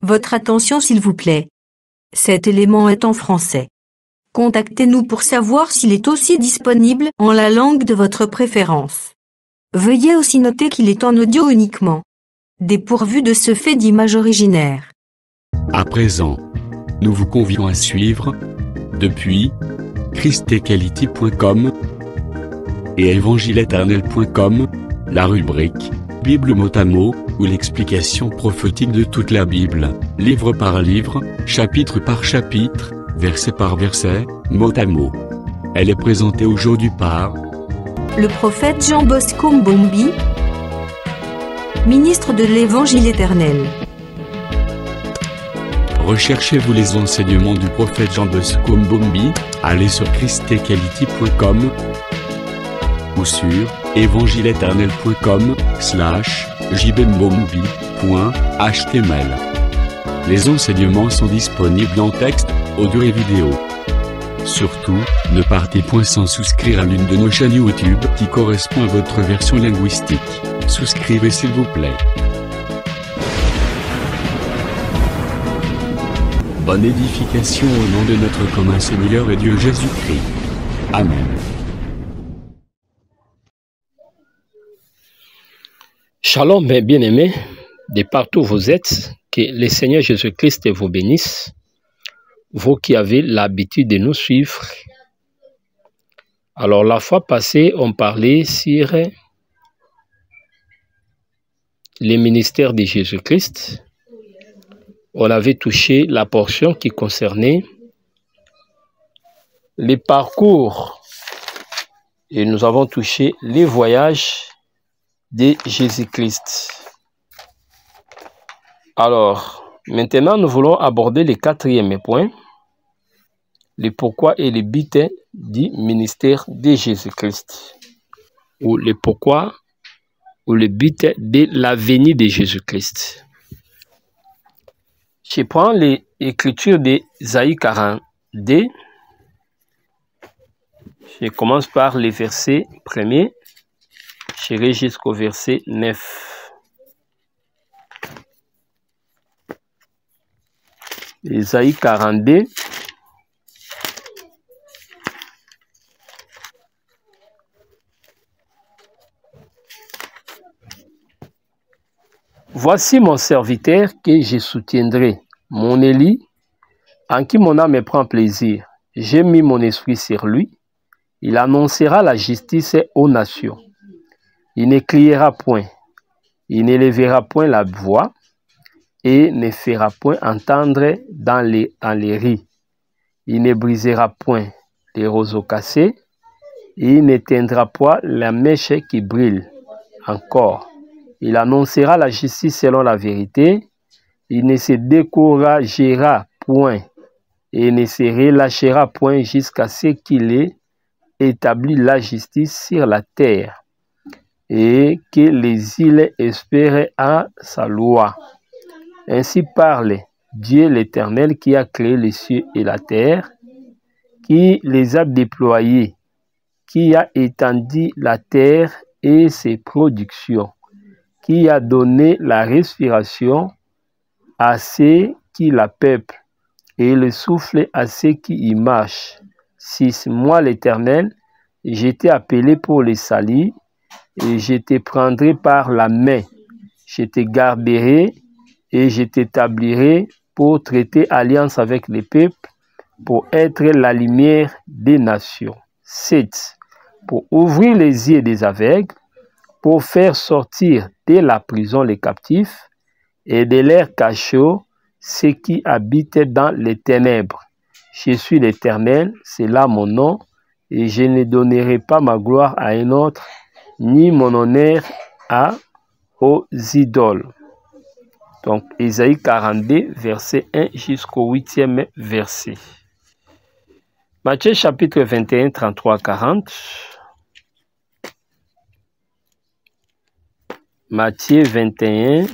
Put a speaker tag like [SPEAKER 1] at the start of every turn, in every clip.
[SPEAKER 1] Votre attention s'il vous plaît. Cet élément est en français. Contactez-nous pour savoir s'il est aussi disponible en la langue de votre préférence. Veuillez aussi noter qu'il est en audio uniquement, dépourvu de ce fait d'image originaire.
[SPEAKER 2] À présent, nous vous convions à suivre, depuis christequality.com et evangileeternel.com, la rubrique Bible mot à mot, ou l'explication prophétique de toute la Bible, livre par livre, chapitre par chapitre, verset par verset, mot à mot. Elle est présentée aujourd'hui par
[SPEAKER 1] le prophète Jean Bosco Mbombi, ministre de l'Évangile éternel.
[SPEAKER 2] Recherchez-vous les enseignements du prophète Jean Bosco Mbombi, allez sur christequality.com ou sur evangileeternel.com/jbmbombi.html. Les enseignements sont disponibles en texte, audio et vidéo. Surtout, ne partez point sans souscrire à l'une de nos chaînes YouTube qui correspond à votre version linguistique. Souscrivez s'il vous plaît. Bonne édification au nom de notre commun Seigneur et Dieu Jésus-Christ. Amen.
[SPEAKER 3] Shalom, mes bien-aimés, de partout où vous êtes, que le Seigneur Jésus-Christ vous bénisse, vous qui avez l'habitude de nous suivre. Alors, la fois passée, on parlait sur le ministère de Jésus-Christ. On avait touché la portion qui concernait les parcours et nous avons touché les voyages de Jésus-Christ. Alors, maintenant, nous voulons aborder le quatrième point, le pourquoi et le but du ministère de Jésus-Christ, ou le pourquoi ou le but de la venue de Jésus-Christ. Je prends l'écriture d'Ésaïe 42. Je commence par le verset 1er. J'irai jusqu'au verset 9. Ésaïe 42. Voici mon serviteur que je soutiendrai, mon Élie, en qui mon âme prend plaisir. J'ai mis mon esprit sur lui. Il annoncera la justice aux nations. Il ne criera point, il ne lèvera point la voix et ne fera point entendre dans les rues. Il ne brisera point les roseaux cassés et il n'éteindra point la mèche qui brûle encore. Il annoncera la justice selon la vérité. Il ne se découragera point et ne se relâchera point jusqu'à ce qu'il ait établi la justice sur la terre et que les îles espèrent à sa loi. Ainsi parle Dieu l'Éternel qui a créé les cieux et la terre, qui les a déployés, qui a étendu la terre et ses productions, qui a donné la respiration à ceux qui la peuplent et le souffle à ceux qui y marchent. 6. Moi l'Éternel, je t'ai appelé pour le salut et je te prendrai par la main. Je te garderai et je t'établirai pour traiter alliance avec les peuples, pour être la lumière des nations. 7. Pour ouvrir les yeux des aveugles, pour faire sortir de la prison les captifs et de leur cachot ceux qui habitent dans les ténèbres. Je suis l'Éternel, c'est là mon nom, et je ne donnerai pas ma gloire à un autre, ni mon honneur aux idoles. Donc, Ésaïe 42, verset 1 jusqu'au 8e verset. Matthieu chapitre 21, 33, 40. Matthieu 21,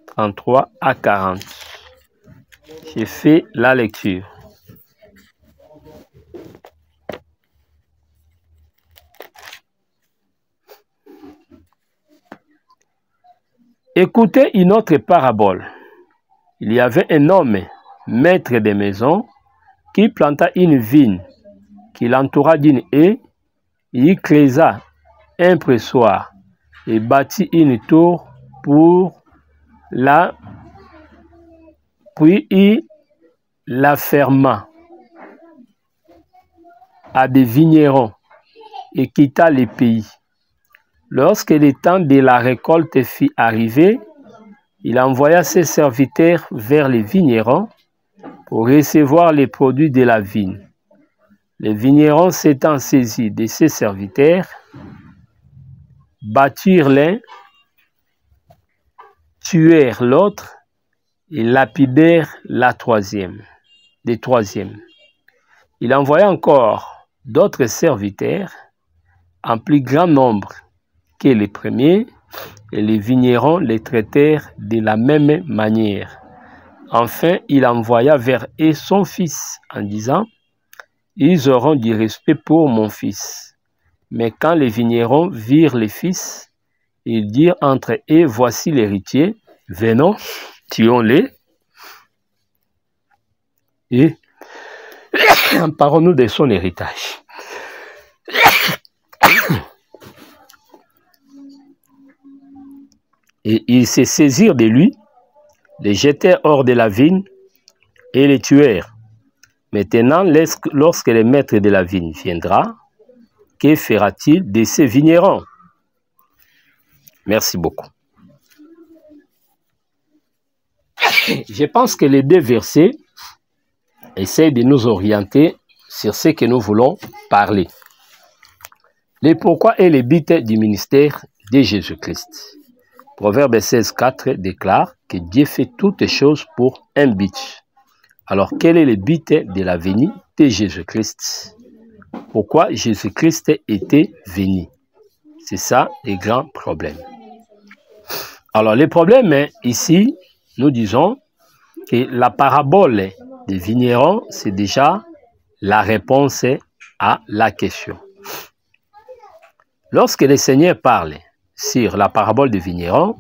[SPEAKER 3] 33 à 40. J'ai fait la lecture. Écoutez une autre parabole. il y avait un homme, maître de maison, qui planta une vigne, qui l'entoura d'une haie, y creusa un pressoir et bâtit une tour puis il la ferma à des vignerons et quitta le pays. Lorsque le temps de la récolte fut arrivé, il envoya ses serviteurs vers les vignerons pour recevoir les produits de la vigne. Les vignerons s'étant saisis de ses serviteurs, battirent l'un, tuèrent l'autre et lapidèrent le troisième. Il envoya encore d'autres serviteurs en plus grand nombre que les premiers, et les vignerons les traitèrent de la même manière. Enfin, il envoya vers eux son fils en disant: ils auront du respect pour mon fils. Mais quand les vignerons virent les fils, ils dirent entre eux: voici l'héritier, venons, tuons-les et emparons-nous de son héritage. Et ils se saisirent de lui, les jetèrent hors de la vigne et les tuèrent. Maintenant, lorsque le maître de la vigne viendra, que fera-t-il de ces vignerons? Merci beaucoup. Je pense que les deux versets essayent de nous orienter sur ce que nous voulons parler. Le pourquoi et le but du ministère de Jésus-Christ. Proverbe 16,4 déclare que Dieu fait toutes choses pour un but. Alors, quel est le but de la venue de Jésus-Christ? Pourquoi Jésus-Christ était venu? C'est ça le grand problème. Alors, le problème ici, nous disons que la parabole des vignerons, c'est déjà la réponse à la question. Lorsque le Seigneur parle sur la parabole des vignerons,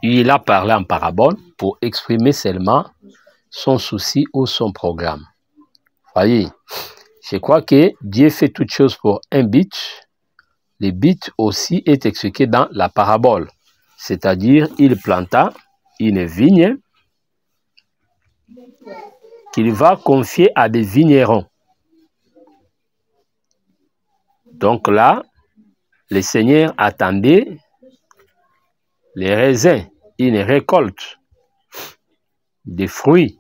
[SPEAKER 3] il a parlé en parabole pour exprimer seulement son souci ou son programme. Voyez, je crois que Dieu fait toutes choses pour un but. Le but aussi est expliqué dans la parabole. C'est-à-dire, il planta une vigne qu'il va confier à des vignerons. Donc là, le Seigneur attendait les raisins, une récolte des fruits.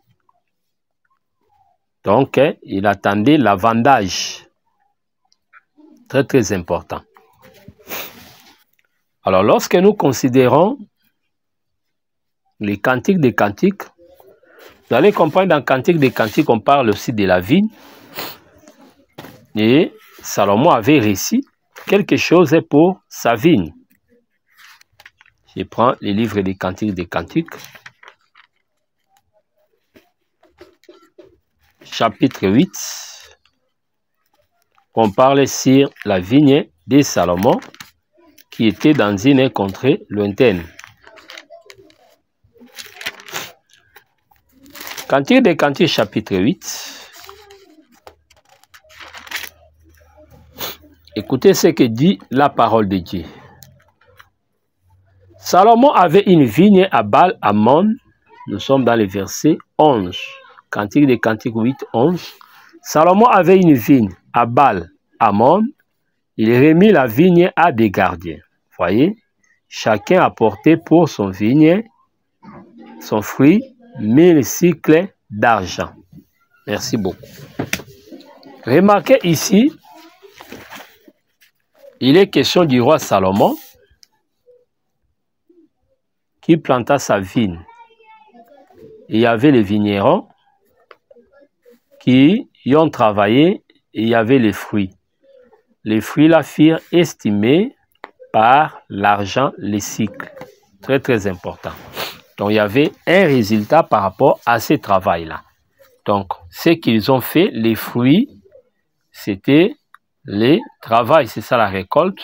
[SPEAKER 3] Donc, il attendait la vendage. Très, très important. Alors, lorsque nous considérons les cantiques des cantiques, vous allez comprendre dans Cantique des cantiques, on parle aussi de la vigne. Et Salomon avait réussi quelque chose pour sa vigne. Je prends les livres des Cantiques des Cantiques. Chapitre 8. On parle sur la vigne de Salomon qui était dans une contrée lointaine. Cantique des Cantiques, chapitre 8. Écoutez ce que dit la parole de Dieu. Salomon avait une vigne à Baal-Hamon. Nous sommes dans le verset 11. Cantique des Cantiques 8, 11. Salomon avait une vigne à Baal-Hamon. Il remit la vigne à des gardiens. Voyez, chacun apportait pour son vigne, son fruit, 1000 cycles d'argent. Merci beaucoup. Remarquez ici, il est question du roi Salomon qui planta sa vigne. Il y avait les vignerons qui y ont travaillé et il y avait les fruits. Les fruits là furent estimés par l'argent, les cycles. Très, très important. Donc, il y avait un résultat par rapport à ce travail-là. Donc, ce qu'ils ont fait, les fruits, c'était le travail, c'est ça la récolte.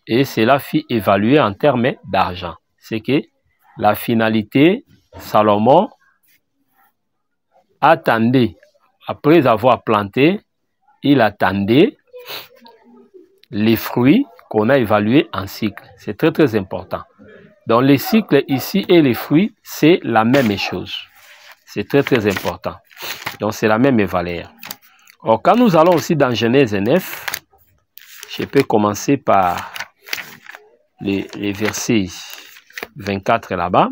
[SPEAKER 3] Et cela fut évalué en termes d'argent. C'est que la finalité, Salomon attendait, après avoir planté, il attendait les fruits qu'on a évalués en cycle. C'est très très important. Donc les cycles ici et les fruits, c'est la même chose. C'est très très important. Donc c'est la même valeur. Alors quand nous allons aussi dans Genèse 9, je peux commencer par les versets 24 là-bas.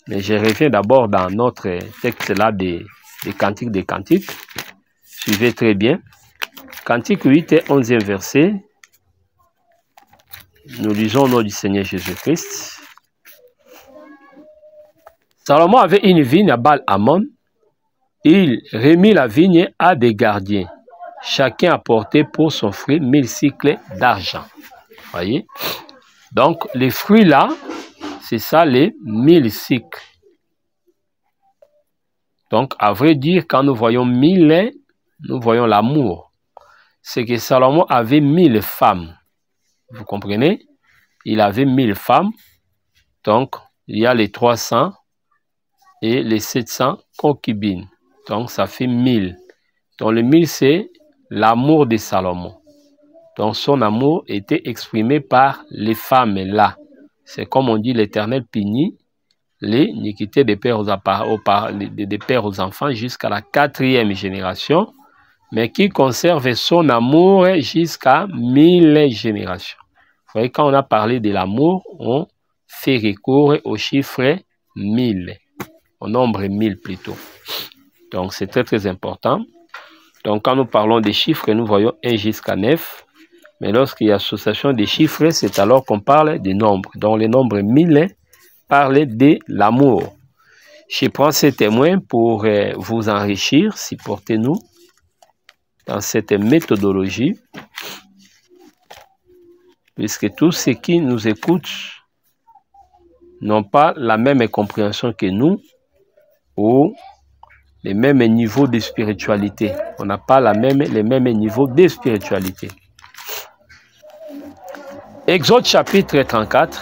[SPEAKER 3] Mais je reviens d'abord dans notre texte là des Cantiques des Cantiques. Suivez très bien. Cantique 8 et 11e verset. Nous lisons au nom du Seigneur Jésus-Christ. Salomon avait une vigne à Baal-Hamon. Il remit la vigne à des gardiens. Chacun apportait pour son fruit 1000 cycles d'argent. Voyez? Donc, les fruits là, c'est ça les 1000 cycles. Donc, à vrai dire, quand nous voyons 1000, nous voyons l'amour. C'est que Salomon avait 1000 femmes. Vous comprenez? Il avait 1000 femmes. Donc, il y a les 300 et les 700 concubines. Donc, ça fait 1000. Donc, le 1000, c'est l'amour de Salomon. Donc, son amour était exprimé par les femmes là. C'est comme on dit, l'Éternel punit l'iniquité des pères aux enfants jusqu'à la 4e génération, mais qui conserve son amour jusqu'à 1000 générations. Vous voyez, quand on a parlé de l'amour, on fait recours au chiffre 1000, au nombre 1000 plutôt. Donc, c'est très très important. Donc, quand nous parlons des chiffres, nous voyons 1 jusqu'à 9. Mais lorsqu'il y a association des chiffres, c'est alors qu'on parle des nombres. Donc, le nombre 1000 parle de l'amour. Je prends ces témoins pour vous enrichir, supportez-nous dans cette méthodologie, puisque tous ceux qui nous écoutent n'ont pas la même compréhension que nous ou les mêmes niveaux de spiritualité. On n'a pas les mêmes niveaux de spiritualité. Exode chapitre 34.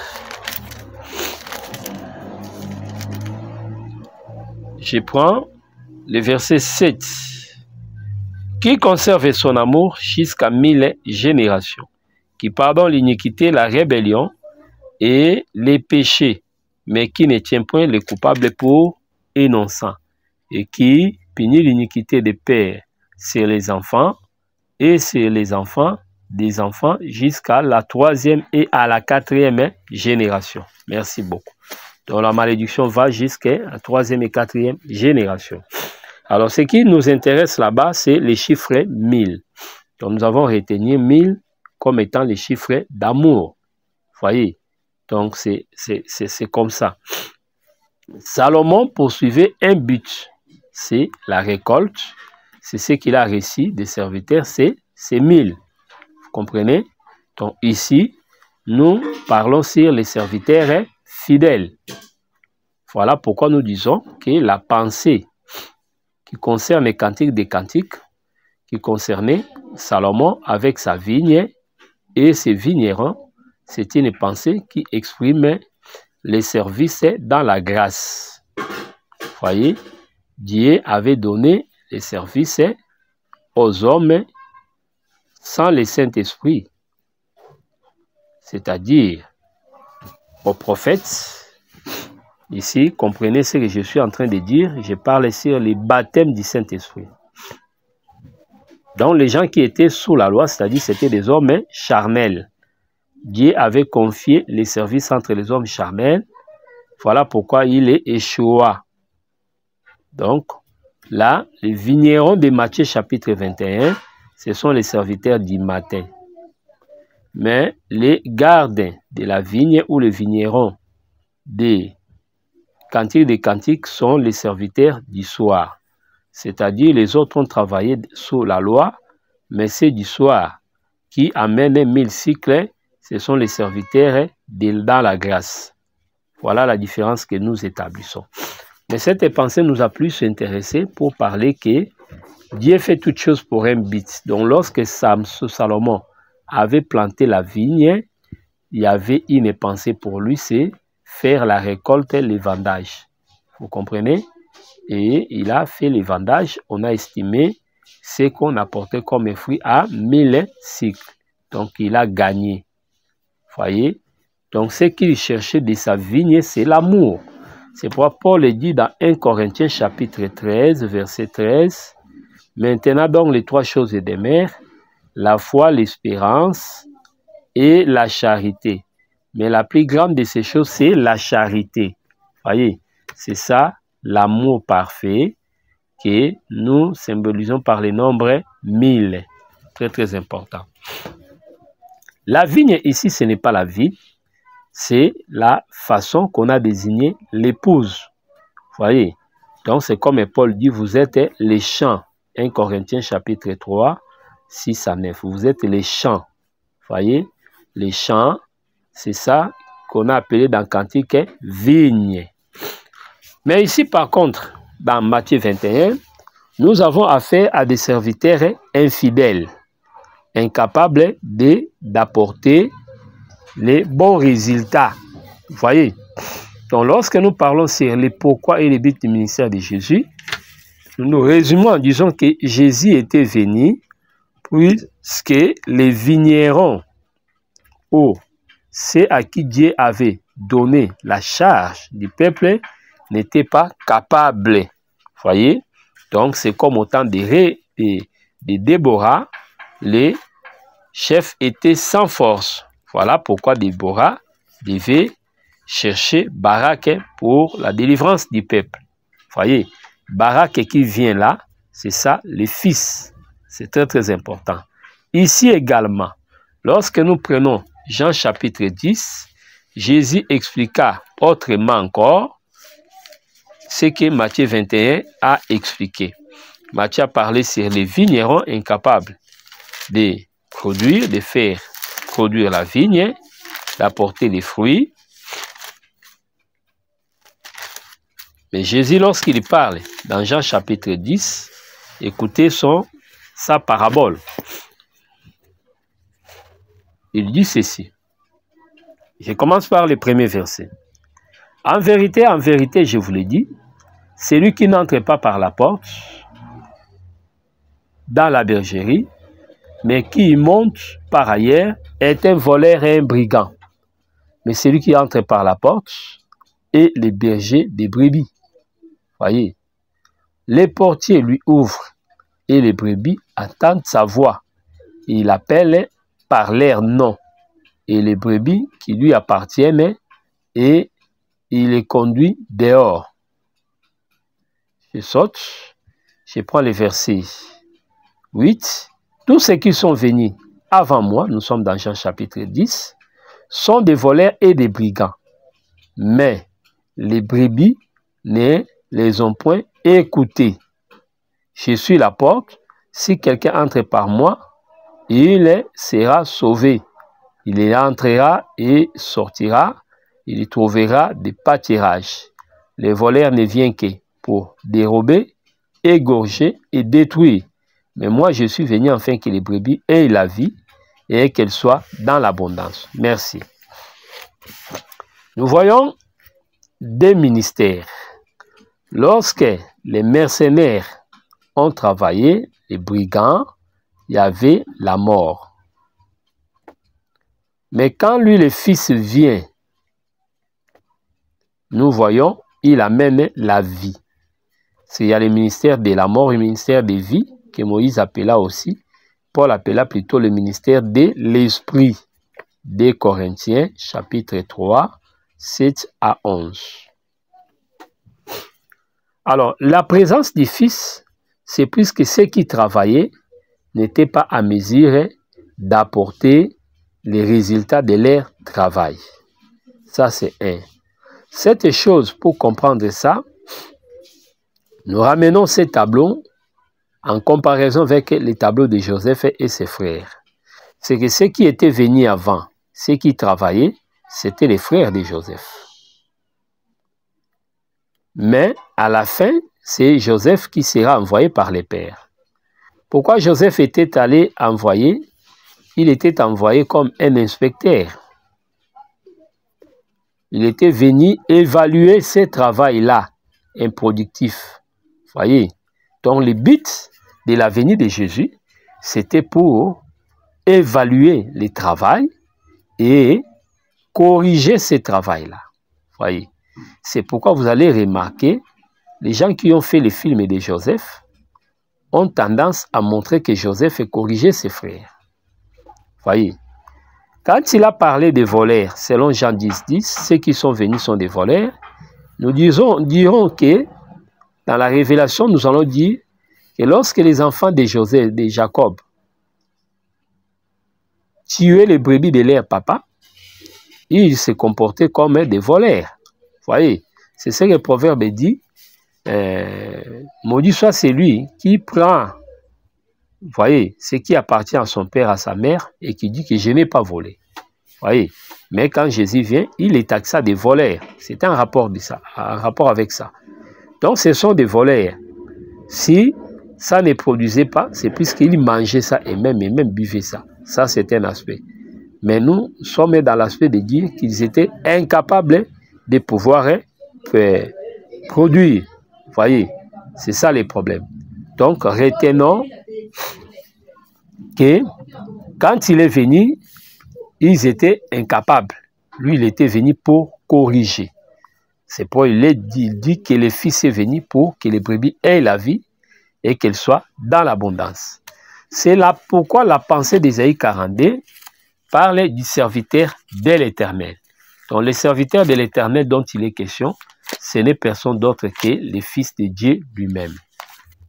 [SPEAKER 3] Je prends le verset 7. Qui conserve son amour jusqu'à 1000 générations, qui pardonne l'iniquité, la rébellion et les péchés, mais qui ne tient point les coupables pour innocents, et qui punit l'iniquité des pères sur les enfants et sur les enfants des enfants jusqu'à la 3e et à la 4e génération. Merci beaucoup. Donc la malédiction va jusqu'à la 3e et 4e génération. Alors ce qui nous intéresse là-bas, c'est les chiffres 1000. Donc nous avons retenu 1000 comme étant les chiffres d'amour. Vous voyez? Donc c'est comme ça. Salomon poursuivait un but, c'est la récolte. C'est ce qu'il a reçu des serviteurs, c'est 1000. Vous comprenez? Donc ici, nous parlons sur les serviteurs fidèles. Voilà pourquoi nous disons que la pensée qui concerne les cantiques des cantiques, qui concernait Salomon avec sa vigne et ses vignerons, c'est une pensée qui exprime les services dans la grâce. Vous voyez, Dieu avait donné les services aux hommes sans le Saint-Esprit, c'est-à-dire aux prophètes. Ici, comprenez ce que je suis en train de dire. Je parle sur les baptêmes du Saint-Esprit. Donc, les gens qui étaient sous la loi, c'est-à-dire c'était des hommes charnels. Dieu avait confié les services entre les hommes charnels. Voilà pourquoi il est échoua. Donc, là, les vignerons de Matthieu chapitre 21, ce sont les serviteurs du matin. Mais les gardes de la vigne ou les vignerons des cantiques des cantiques sont les serviteurs du soir. C'est-à-dire les autres ont travaillé sous la loi, mais c'est du soir qui amène 1000 cycles, ce sont les serviteurs dans la grâce. Voilà la différence que nous établissons. Mais cette pensée nous a plus intéressé pour parler que Dieu fait toutes choses pour un but. Donc lorsque Salomon avait planté la vigne, il y avait une pensée pour lui, c'est faire la récolte et les vendages. Vous comprenez? et il a fait les vendages. On a estimé ce qu'on apportait comme fruit à 1000 cycles. Donc, il a gagné. Voyez? Donc, ce qu'il cherchait de sa vigne, c'est l'amour. C'est pourquoi Paul dit dans 1 Corinthiens chapitre 13, verset 13, « Maintenant donc les 3 choses des mères, la foi, l'espérance et la charité. Mais la plus grande de ces choses, c'est la charité. » Voyez, c'est ça, l'amour parfait que nous symbolisons par le nombre 1000. Très, très important. La vigne ici, ce n'est pas la vie, c'est la façon qu'on a désigné l'épouse. Voyez, donc c'est comme Paul dit, vous êtes les champs. 1 Corinthiens chapitre 3, 6 à 9. Vous êtes les champs. Voyez, les champs, c'est ça qu'on a appelé dans Cantique vigne. Mais ici, par contre, dans Matthieu 21, nous avons affaire à des serviteurs infidèles, incapables d'apporter les bons résultats. Vous voyez? Donc, lorsque nous parlons sur les pourquoi et les buts du ministère de Jésus, nous nous résumons en disant que Jésus était venu puisque les vignerons, ou ceux à qui Dieu avait donné la charge du peuple, n'étaient pas capables. Vous voyez? Donc, c'est comme au temps de Déborah, les chefs étaient sans force. Voilà pourquoi Déborah devait chercher Barak pour la délivrance du peuple. Voyez, Barak qui vient là, c'est ça, les fils. C'est très, très important. Ici également, lorsque nous prenons Jean chapitre 10, Jésus expliqua autrement encore ce que Matthieu 21 a expliqué. Matthieu a parlé sur les vignerons incapables de produire, de faire produire la vigne, d'apporter les fruits. Mais Jésus, lorsqu'il parle dans Jean chapitre 10, écoutez sa parabole. Il dit ceci. Je commence par le premier verset. En vérité, je vous le dis, celui qui n'entre pas par la porte dans la bergerie, mais qui y monte par ailleurs, est un voleur et un brigand. Mais celui qui entre par la porte est le berger des brebis. Voyez, les portiers lui ouvrent et les brebis attendent sa voix. Il appelle par leur nom et les brebis qui lui appartiennent et il les conduit dehors. Je saute, je prends le verset 8. Tous ceux qui sont venus avant moi, nous sommes dans Jean chapitre 10, sont des voleurs et des brigands. Mais les brebis ne les ont point écoutés. Je suis la porte. Si quelqu'un entre par moi, il sera sauvé. Il y entrera et sortira. Il y trouvera des pâturages. Les voleurs ne viennent que pour dérober, égorger et détruire. Mais moi, je suis venu afin que les brebis aient la vie et qu'elles soient dans l'abondance. Merci. Nous voyons des ministères. Lorsque les mercenaires ont travaillé, les brigands, il y avait la mort. Mais quand lui, le Fils, vient, nous voyons, il amène la vie. Il y a le ministère de la mort et le ministère de vie, que Moïse appela aussi. Paul appela plutôt le ministère de l'esprit. 2 Corinthiens, chapitre 3, 7 à 11. Alors, la présence du Fils, c'est puisque ceux qui travaillaient n'étaient pas à mesure d'apporter les résultats de leur travail. Ça, c'est un. Cette chose, pour comprendre ça, nous ramenons ces tableaux en comparaison avec les tableaux de Joseph et ses frères. C'est que ceux qui étaient venus avant, ceux qui travaillaient, c'était les frères de Joseph. Mais à la fin, c'est Joseph qui sera envoyé par les pères. Pourquoi Joseph était allé envoyer? Il était envoyé comme un inspecteur. Il était venu évaluer ce travail-là, improductif. Voyez. Donc le but de la venue de Jésus, c'était pour évaluer le travail et corriger ce travail-là. Voyez. C'est pourquoi vous allez remarquer, les gens qui ont fait les films de Joseph ont tendance à montrer que Joseph a corrigé ses frères. Voyez. Quand il a parlé des voleurs, selon Jean 10, ceux qui sont venus sont des voleurs, nous dirons que dans la révélation, nous allons dire que lorsque les enfants de Joseph, de Jacob, tuaient les brebis de leur papa, ils se comportaient comme des voleurs. Voyez, c'est ce que le proverbe dit. Maudit soit celui qui prend, voyez, ce qui appartient à son père, à sa mère, et qui dit que je n'ai pas volé. Voyez, mais quand Jésus vient, il est taxé des voleurs. C'est un rapport avec ça. Donc, ce sont des voleurs. Si ça ne produisait pas, c'est puisqu'ils mangeaient ça et même buvaient ça. Ça, c'est un aspect. Mais nous sommes dans l'aspect de dire qu'ils étaient incapables de pouvoir produire. Voyez, c'est ça les problèmes. Donc, retenons que quand il est venu, ils étaient incapables. Lui, il était venu pour corriger. C'est pourquoi il dit que le Fils est venu pour que les brebis aient la vie et qu'elles soient dans l'abondance. C'est là pourquoi la pensée d'Ésaïe 42 parle du serviteur de l'Éternel. Donc, le serviteur de l'Éternel dont il est question, ce n'est personne d'autre que le Fils de Dieu lui-même.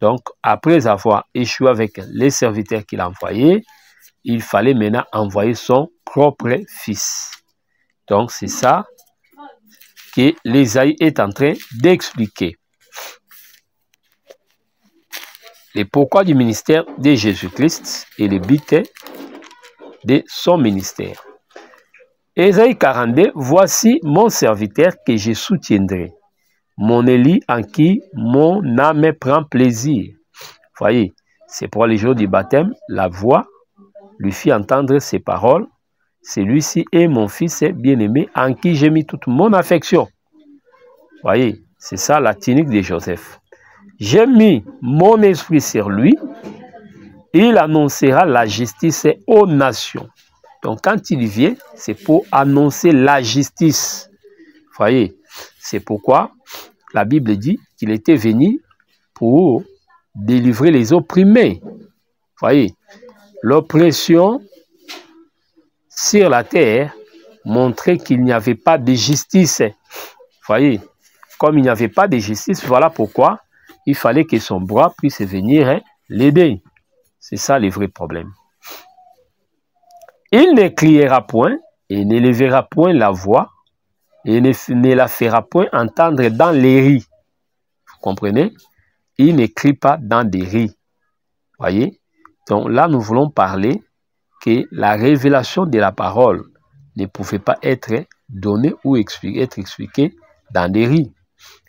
[SPEAKER 3] Donc, après avoir échoué avec les serviteurs qu'il a envoyés, il fallait maintenant envoyer son propre Fils. Donc, c'est ça que l'Ésaïe est en train d'expliquer. Et pourquoi du ministère de Jésus-Christ et le but de son ministère. Ésaïe 42, voici mon serviteur que je soutiendrai, mon Élie en qui mon âme prend plaisir. Voyez, c'est pour les jours du baptême, la voix lui fit entendre ses paroles. Celui-ci est mon fils bien-aimé en qui j'ai mis toute mon affection. Voyez, c'est ça la tunique de Joseph. J'ai mis mon esprit sur lui. Il annoncera la justice aux nations. Donc quand il vient, c'est pour annoncer la justice. Voyez, c'est pourquoi la Bible dit qu'il était venu pour délivrer les opprimés. Voyez, l'oppression sur la terre montrait qu'il n'y avait pas de justice. Voyez, comme il n'y avait pas de justice, voilà pourquoi il fallait que son bras puisse venir l'aider. C'est ça le vrai problème. Il ne criera point et ne lèvera point la voix et ne la fera point entendre dans les ris. Vous comprenez? Il ne crie pas dans des ris. Voyez? Donc là, nous voulons parler que la révélation de la parole ne pouvait pas être donnée ou être expliquée dans des ris.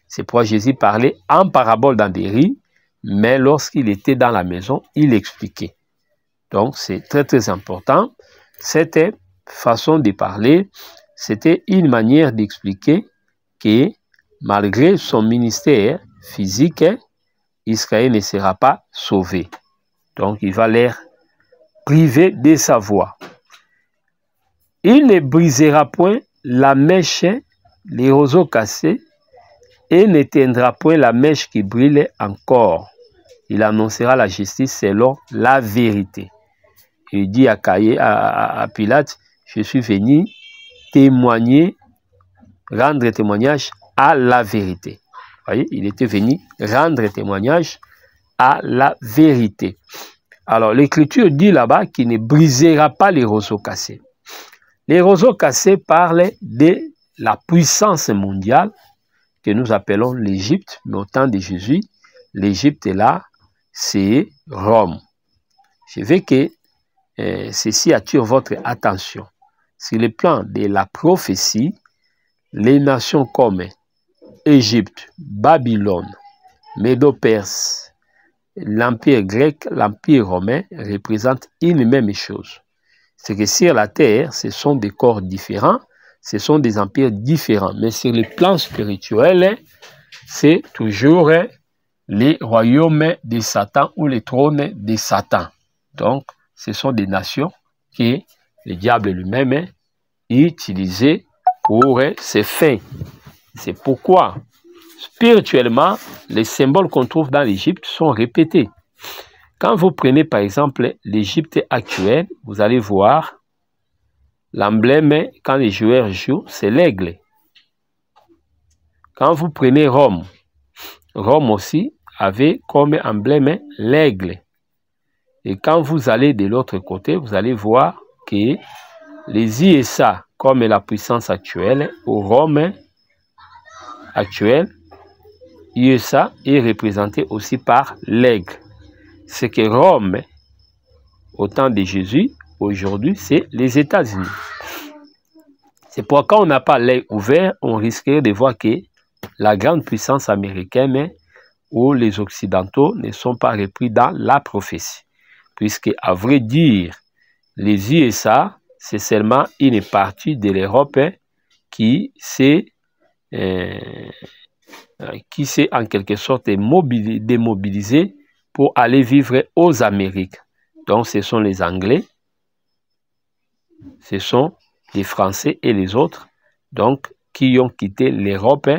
[SPEAKER 3] C'est pourquoi Jésus parlait en parabole dans des ris, mais lorsqu'il était dans la maison, il expliquait. Donc, c'est très très important. Cette façon de parler, c'était une manière d'expliquer que malgré son ministère physique, Israël ne sera pas sauvé. Donc, il va les priver de sa voix. Il ne brisera point la mèche, les roseaux cassés, et n'éteindra point la mèche qui brûle encore. Il annoncera la justice selon la vérité. Il dit à Pilate, je suis venu témoigner, rendre témoignage à la vérité. Vous voyez, il était venu rendre témoignage à la vérité. Alors, l'Écriture dit là-bas qu'il ne brisera pas les roseaux cassés. Les roseaux cassés parlent de la puissance mondiale que nous appelons l'Égypte, mais au temps de Jésus, l'Égypte est là, c'est Rome. Je veux que ceci attire votre attention. Sur le plan de la prophétie, les nations comme Égypte, Babylone, Médo-Perse, l'Empire grec, l'Empire romain représentent une même chose. C'est que sur la terre, ce sont des corps différents, ce sont des empires différents. Mais sur le plan spirituel, c'est toujours les royaumes de Satan ou les trônes de Satan. Donc, ce sont des nations que le diable lui-même utilisait pour ses fins. C'est pourquoi, spirituellement, les symboles qu'on trouve dans l'Égypte sont répétés. Quand vous prenez par exemple l'Égypte actuelle, vous allez voir l'emblème quand les joueurs jouent, c'est l'aigle. Quand vous prenez Rome, Rome aussi avait comme emblème l'aigle. Et quand vous allez de l'autre côté, vous allez voir que les USA, comme la puissance actuelle, au Rome actuel, USA est représenté aussi par l'aigle. C'est que Rome, au temps de Jésus, aujourd'hui, c'est les États-Unis. C'est pourquoi quand on n'a pas l'œil ouvert, on risquerait de voir que la grande puissance américaine ou les Occidentaux ne sont pas repris dans la prophétie. Puisque, à vrai dire, les USA, c'est seulement une partie de l'Europe qui s'est en quelque sorte démobilisée pour aller vivre aux Amériques. Donc, ce sont les Anglais, ce sont les Français et les autres, donc, qui ont quitté l'Europe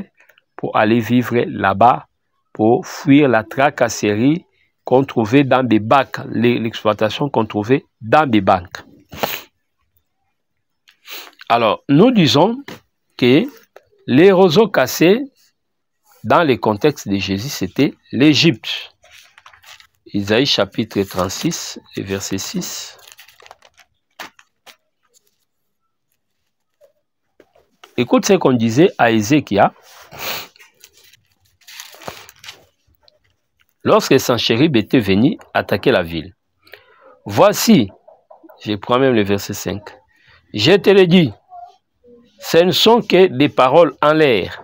[SPEAKER 3] pour aller vivre là-bas, pour fuir la tracasserie qu'on trouvait dans des bacs, l'exploitation qu'on trouvait dans des banques. Alors, nous disons que les roseaux cassés, dans le contexte de Jésus, c'était l'Égypte. Isaïe chapitre 36, verset 6. Écoute ce qu'on disait à Ézéchias. Lorsque Sanchérib était venu attaquer la ville. Voici, je prends même le verset 5. Je te le dis, ce ne sont que des paroles en l'air.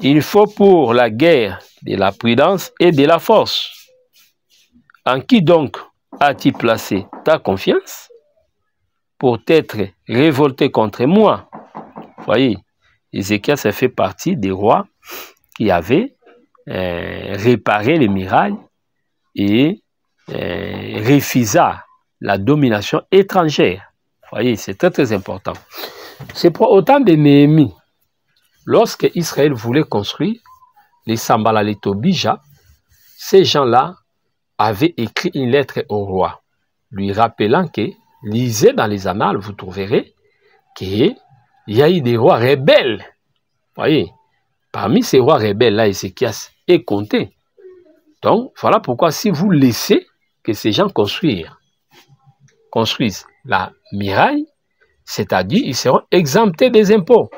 [SPEAKER 3] Il faut pour la guerre de la prudence et de la force. En qui donc as-tu placé ta confiance pour t'être révolté contre moi? Voyez, Ézéchias, ça fait partie des rois qui avaient réparé les murailles et refusa la domination étrangère. Voyez, c'est très très important. C'est pour autant de Néhémie. Lorsque Israël voulait construire les Sambala, les Tobija, ces gens-là avaient écrit une lettre au roi, lui rappelant que, lisez dans les annales, vous trouverez qu'il y a eu des rois rebelles. Voyez, parmi ces rois rebelles-là, Ézéchias est compté. Donc, voilà pourquoi si vous laissez que ces gens construisent la muraille, c'est-à-dire ils seront exemptés des impôts.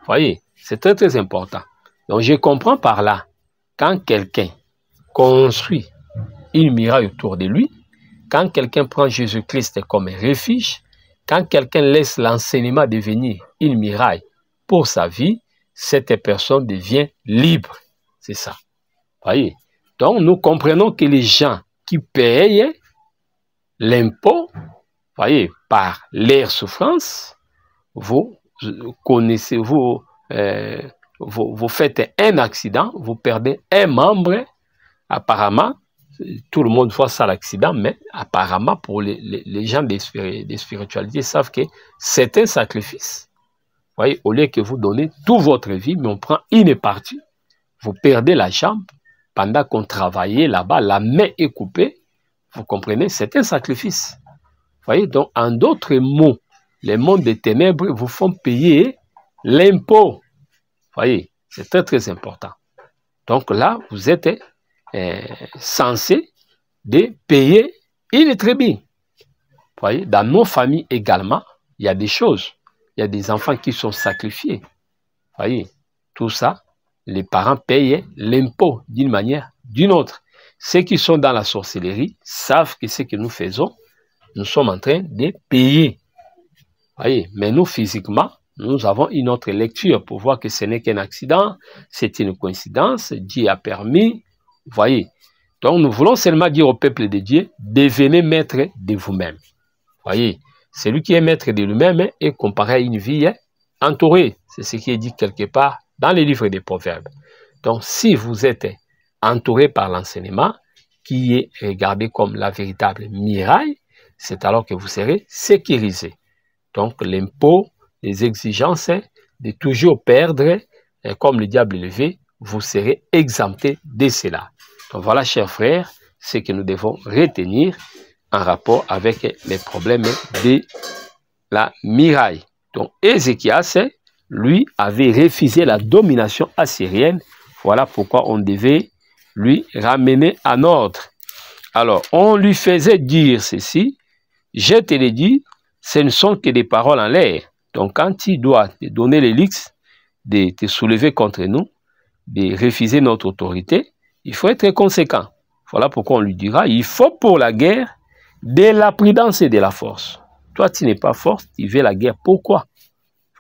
[SPEAKER 3] Voyez, c'est très très important. Donc, je comprends par là, quand quelqu'un construit une muraille autour de lui, quand quelqu'un prend Jésus-Christ comme refuge, quand quelqu'un laisse l'enseignement devenir une muraille pour sa vie, cette personne devient libre. C'est ça. Voyez. Donc, nous comprenons que les gens qui payent l'impôt, voyez, par leur souffrance, vous connaissez, vous faites un accident, vous perdez un membre, apparemment, tout le monde voit ça l'accident, mais apparemment pour les gens des spiritualités savent que c'est un sacrifice. Vous voyez, au lieu que vous donnez toute votre vie, mais on prend une partie, vous perdez la jambe, pendant qu'on travaillait là-bas, la main est coupée, vous comprenez, c'est un sacrifice. Vous voyez, donc en d'autres mots, les mondes des ténèbres vous font payer l'impôt. Vous voyez, c'est très très important. Donc là, vous êtes censé de payer une tribu. Vous voyez, dans nos familles également, il y a des choses. Il y a des enfants qui sont sacrifiés. Vous voyez, tout ça, les parents payent l'impôt d'une manière ou d'une autre. Ceux qui sont dans la sorcellerie savent que ce que nous faisons, nous sommes en train de payer. Vous voyez, mais nous, physiquement, nous avons une autre lecture pour voir que ce n'est qu'un accident, c'est une coïncidence, Dieu a permis. Vous voyez, donc nous voulons seulement dire au peuple de Dieu, devenez maître de vous-même. Vous voyez, celui qui est maître de lui-même est comparé à une vie entourée. C'est ce qui est dit quelque part dans les livres des Proverbes. Donc si vous êtes entouré par l'enseignement, qui est regardé comme la véritable miraille, c'est alors que vous serez sécurisé. Donc l'impôt, les exigences de toujours perdre, comme le diable élevé, vous serez exempté de cela. Donc voilà, chers frères, ce que nous devons retenir en rapport avec les problèmes de la miraille. Donc Ézéchias, lui, avait refusé la domination assyrienne. Voilà pourquoi on devait lui ramener en ordre. Alors, on lui faisait dire ceci, je te l'ai dit, ce ne sont que des paroles en l'air. Donc, quand il doit te donner les lix, de te soulever contre nous, de refuser notre autorité, il faut être conséquent. Voilà pourquoi on lui dira, il faut pour la guerre de la prudence et de la force. Toi, tu n'es pas fort, tu veux la guerre. Pourquoi?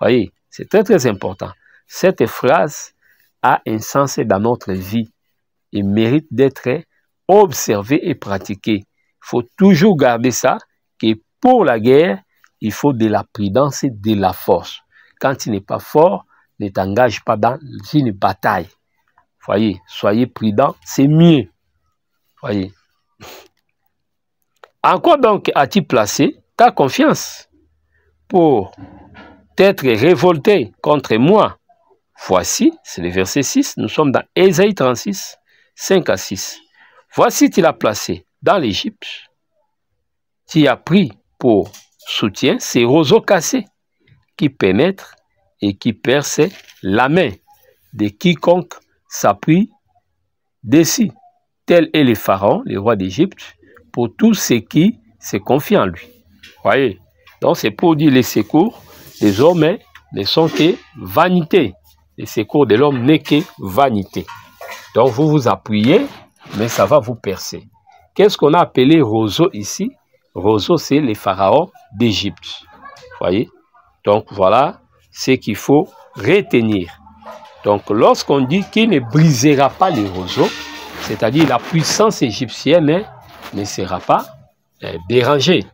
[SPEAKER 3] Voyez, c'est très très important. Cette phrase a un sens dans notre vie et mérite d'être observée et pratiquée. Il faut toujours garder ça, que pour la guerre, il faut de la prudence et de la force. Quand tu n'es pas fort, ne t'engage pas dans une bataille. Voyez, soyez prudent, c'est mieux. Voyez. En quoi donc as-tu placé ta confiance pour t'être révolté contre moi? Voici, c'est le verset 6, nous sommes dans Ésaïe 36, 5 à 6. Voici, tu l'as placé dans l'Égypte. Tu as pris pour soutien ces roseaux cassés qui pénètrent et qui percent la main de quiconque s'appuie dessus. Tel est le pharaon, le roi d'Égypte, pour tous ceux qui se confient en lui. Voyez, donc c'est pour dire les secours des hommes ne sont que vanité. Les secours de l'homme n'est que vanité. Donc vous vous appuyez, mais ça va vous percer. Qu'est-ce qu'on a appelé roseau ici? Roseau, c'est les pharaons d'Égypte. Voyez? Donc voilà ce qu'il faut retenir. Donc lorsqu'on dit qu'il ne brisera pas les roseaux, c'est-à-dire la puissance égyptienne ne sera pas dérangée.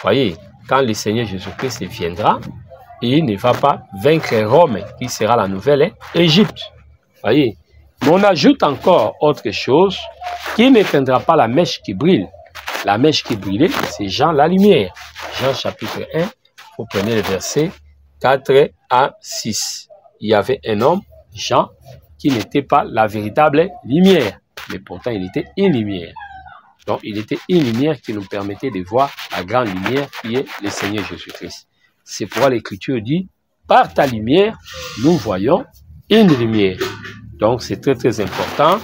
[SPEAKER 3] Voyez, quand le Seigneur Jésus-Christ viendra, il ne va pas vaincre Rome, qui sera la nouvelle Égypte. Voyez, mais on ajoute encore autre chose, qui n'éteindra pas la mèche qui brille. La mèche qui brillait, c'est Jean la lumière. Jean chapitre 1, vous prenez le verset 4 à 6. Il y avait un homme, Jean, qui n'était pas la véritable lumière, mais pourtant il était une lumière. Donc il était une lumière qui nous permettait de voir la grande lumière qui est le Seigneur Jésus-Christ. C'est pourquoi l'Écriture dit, par ta lumière, nous voyons une lumière. Donc c'est très très important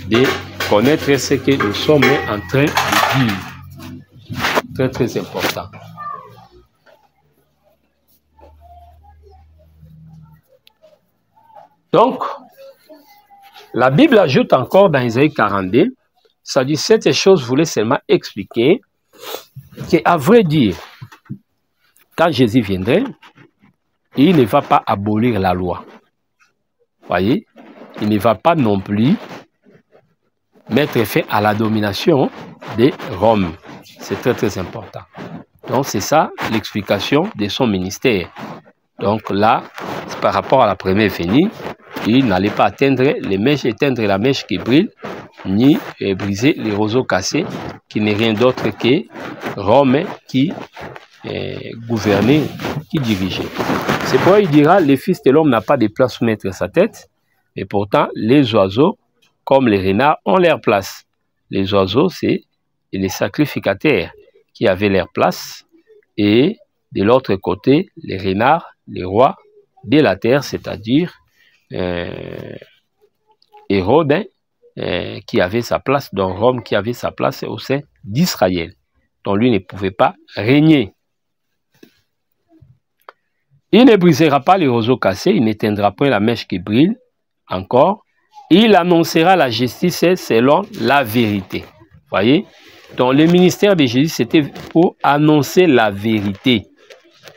[SPEAKER 3] de connaître ce que nous sommes en train de dire. Très très important. Donc, la Bible ajoute encore dans Isaïe 42, ça dit cette chose voulait seulement expliquer qu'à vrai dire, quand Jésus viendrait, il ne va pas abolir la loi. Voyez, il ne va pas non plus mettre fin à la domination de Rome. C'est très très important. Donc c'est ça l'explication de son ministère. Donc là, par rapport à la première venue, il n'allait pas éteindre la mèche qui brille, ni briser les roseaux cassés, qui n'est rien d'autre que Rome qui gouvernait, qui dirigeait. C'est pourquoi il dira, le Fils de l'homme n'a pas de place où mettre sa tête, et pourtant les oiseaux, comme les renards, ont leur place. Les oiseaux, c'est les sacrificateurs qui avaient leur place, et de l'autre côté, les renards, les rois de la terre, c'est-à-dire Hérode, qui avait sa place, dans Rome, qui avait sa place au sein d'Israël, dont lui ne pouvait pas régner. Il ne brisera pas les roseaux cassés, il n'éteindra point la mèche qui brille, encore. Il annoncera la justice selon la vérité. Voyez? Donc le ministère de Jésus, c'était pour annoncer la vérité.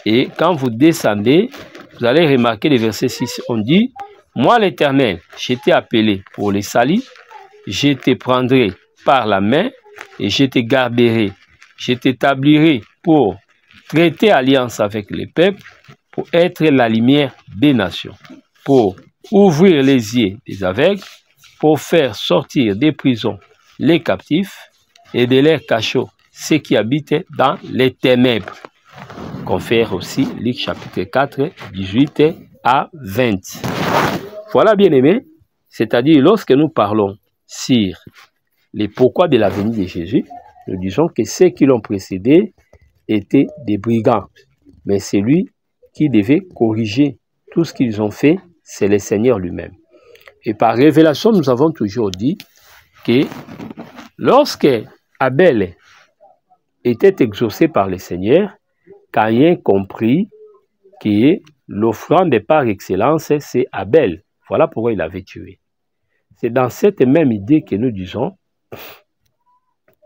[SPEAKER 3] Et quand vous descendez, vous allez remarquer le verset 6, on dit, « Moi l'Éternel, je t'ai appelé pour les salis, je te prendrai par la main et je te garderai. Je t'établirai pour traiter alliance avec les peuples, pour être la lumière des nations, pour ouvrir les yeux des aveugles pour faire sortir des prisons les captifs et de leurs cachots ceux qui habitent dans les ténèbres. Confère aussi Luc chapitre 4, 18 à 20. Voilà, bien-aimés, c'est-à-dire lorsque nous parlons sur les pourquoi de la venue de Jésus, nous disons que ceux qui l'ont précédé étaient des brigands. Mais c'est lui qui devait corriger tout ce qu'ils ont fait, c'est le Seigneur lui-même. Et par révélation, nous avons toujours dit que lorsque Abel était exaucé par le Seigneur, Caïn comprit que l'offrande par excellence, c'est Abel. Voilà pourquoi il l'avait tué. C'est dans cette même idée que nous disons,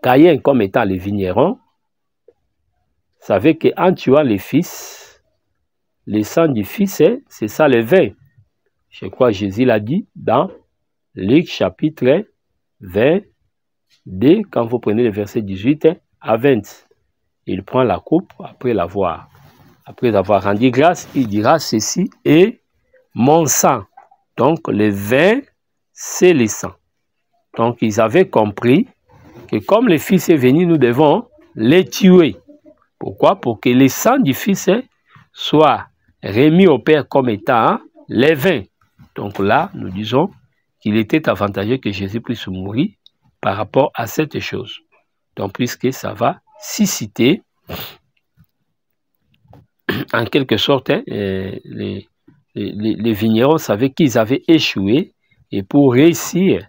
[SPEAKER 3] Caïn, comme étant le vigneron, savait qu'en tuant les fils, le sang du fils, c'est ça le vin. Je crois que Jésus l'a dit dans Luc chapitre 22, quand vous prenez le verset 18 à 20. Il prend la coupe après avoir rendu grâce, il dira ceci est mon sang. Donc le vin, c'est le sang. Donc ils avaient compris que comme le Fils est venu, nous devons les tuer. Pourquoi? Pour que le sang du Fils soit remis au Père comme étant le vin. Donc là, nous disons qu'il était avantageux que Jésus puisse mourir par rapport à cette chose. Donc puisque ça va susciter en quelque sorte, les vignerons savaient qu'ils avaient échoué et pour réussir,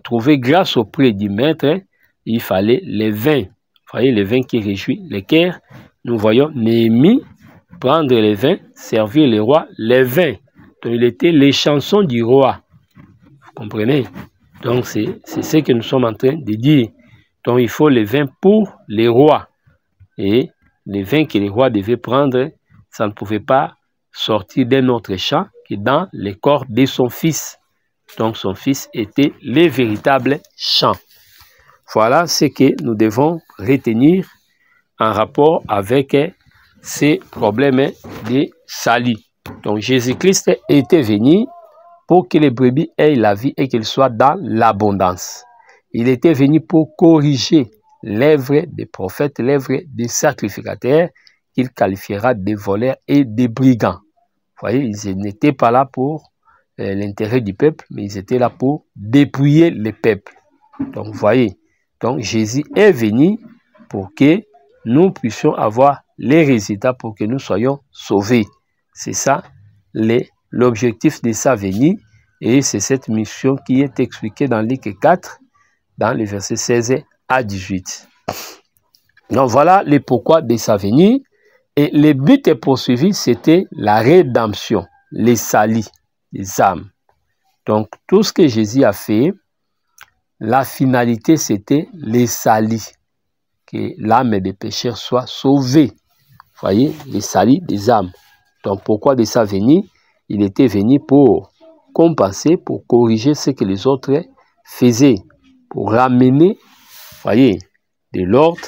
[SPEAKER 3] trouver grâce auprès du maître, il fallait les vins. Vous voyez, les vins qui réjouissent les cœurs. Nous voyons Néhémie prendre les vins, servir le roi les vins. Donc il était les chansons du roi. Vous comprenez? Donc c'est ce que nous sommes en train de dire. Donc il faut les vins pour les rois. Et les vins que les rois devaient prendre, ça ne pouvait pas sortir d'un autre champ que dans le corps de son fils. Donc son fils était le véritable champ. Voilà ce que nous devons retenir en rapport avec ces problèmes de salut. Donc Jésus-Christ était venu pour que les brebis aient la vie et qu'elles soient dans l'abondance. Il était venu pour corriger l'œuvre des prophètes, l'œuvre des sacrificateurs, qu'il qualifiera de voleurs et de brigands. Vous voyez, ils n'étaient pas là pour l'intérêt du peuple, mais ils étaient là pour dépouiller le peuple. Donc, vous voyez, donc Jésus est venu pour que nous puissions avoir les résultats, pour que nous soyons sauvés. C'est ça l'objectif de sa venue, et c'est cette mission qui est expliquée dans Luc 4, dans les versets 16 à 18. Donc voilà le pourquoi de sa venue. Et le but poursuivi, c'était la rédemption, les salis, les âmes. Donc tout ce que Jésus a fait, la finalité, c'était les salis, que l'âme des pécheurs soit sauvée. Vous voyez, les salis des âmes. Donc pourquoi de sa venue? Il était venu pour compenser, pour corriger ce que les autres faisaient, pour ramener, voyez, de l'ordre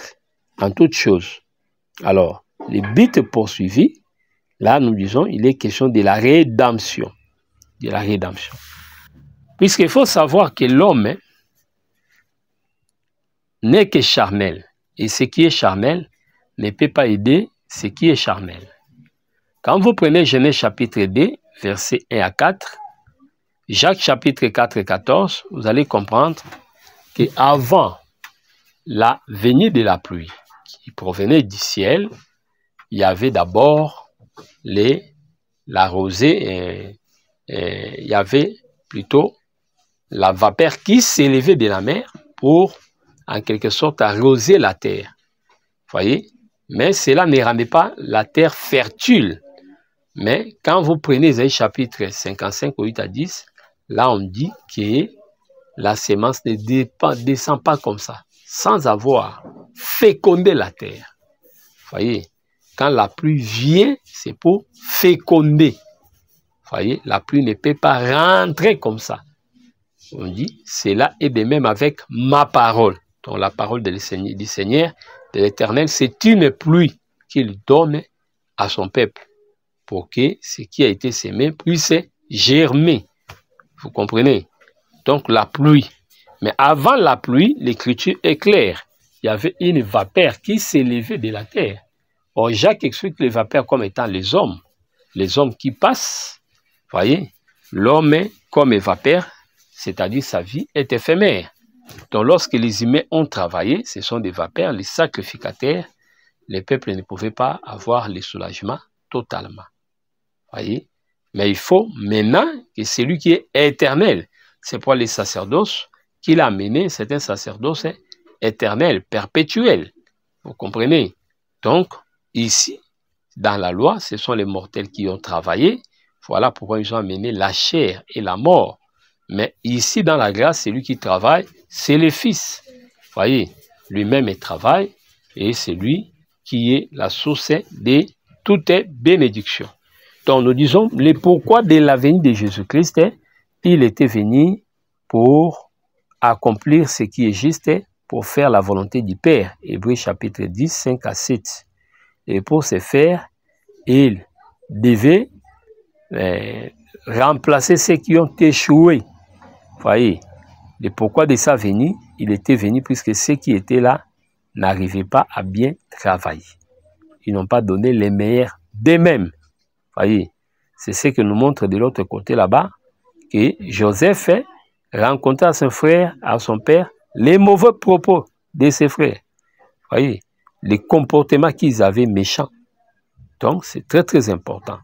[SPEAKER 3] en toutes choses. Alors, le but poursuivi, là nous disons, il est question de la rédemption. De la rédemption. Puisqu'il faut savoir que l'homme n'est que charnel. Et ce qui est charnel ne peut pas aider ce qui est charnel. Quand vous prenez Genèse chapitre 2, versets 1 à 4, Jacques chapitre 4, 14, vous allez comprendre qu'avant la venue de la pluie qui provenait du ciel, il y avait d'abord la rosée, il y avait plutôt la vapeur qui s'élevait de la mer pour, en quelque sorte, arroser la terre. Vous voyez? Mais cela ne rendait pas la terre fertile. Mais quand vous prenez Isaïe chapitre 55, 8 à 10, là on dit que la sémence ne descend pas comme ça, sans avoir fécondé la terre. Vous voyez, quand la pluie vient, c'est pour féconder. Vous voyez, la pluie ne peut pas rentrer comme ça. On dit, cela est de même avec ma parole. Donc la parole du Seigneur, de l'Éternel, c'est une pluie qu'il donne à son peuple pour que ce qui a été semé puisse germer. Vous comprenez? Donc la pluie. Mais avant la pluie, l'écriture est claire. Il y avait une vapeur qui s'élevait de la terre. Or, Jacques explique les vapeurs comme étant les hommes qui passent. Voyez, l'homme est comme une vapeur, c'est-à-dire sa vie est éphémère. Donc, lorsque les humains ont travaillé, ce sont des vapeurs, les sacrificateurs, les peuples ne pouvaient pas avoir le soulagement totalement. Voyez, mais il faut maintenant que celui qui est éternel, c'est pour les sacerdoces qu'il a amené, c'est un sacerdoce éternel, perpétuel. Vous comprenez? Donc, ici, dans la loi, ce sont les mortels qui ont travaillé. Voilà pourquoi ils ont amené la chair et la mort. Mais ici, dans la grâce, celui qui travaille, c'est le Fils. Voyez, lui-même il travaille et c'est lui qui est la source de toutes bénédictions. Donc, nous disons, le pourquoi de la venue de Jésus-Christ, il était venu pour accomplir ce qui est juste, pour faire la volonté du Père. Hébreux chapitre 10, 5 à 7. Et pour ce faire, il devait remplacer ceux qui ont échoué. Voyez, le pourquoi de sa venue, il était venu puisque ceux qui étaient là n'arrivaient pas à bien travailler. Ils n'ont pas donné les meilleurs d'eux-mêmes. Voyez, c'est ce que nous montre de l'autre côté là-bas, que Joseph rencontra à son frère, à son père, les mauvais propos de ses frères. Voyez, les comportements qu'ils avaient méchants. Donc, c'est très très important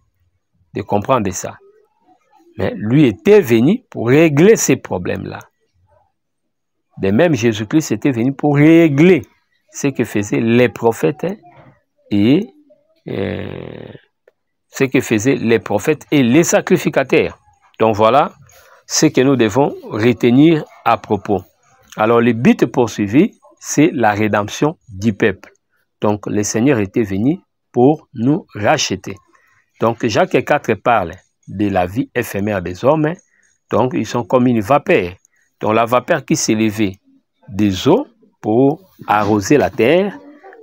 [SPEAKER 3] de comprendre ça. Mais lui était venu pour régler ces problèmes-là. De même, Jésus-Christ était venu pour régler ce que faisaient les prophètes et les sacrificateurs. Donc voilà ce que nous devons retenir à propos. Alors le but poursuivi, c'est la rédemption du peuple. Donc le Seigneur était venu pour nous racheter. Donc Jacques 4 parle de la vie éphémère des hommes. Donc ils sont comme une vapeur. Donc la vapeur qui s'élevait des eaux pour arroser la terre,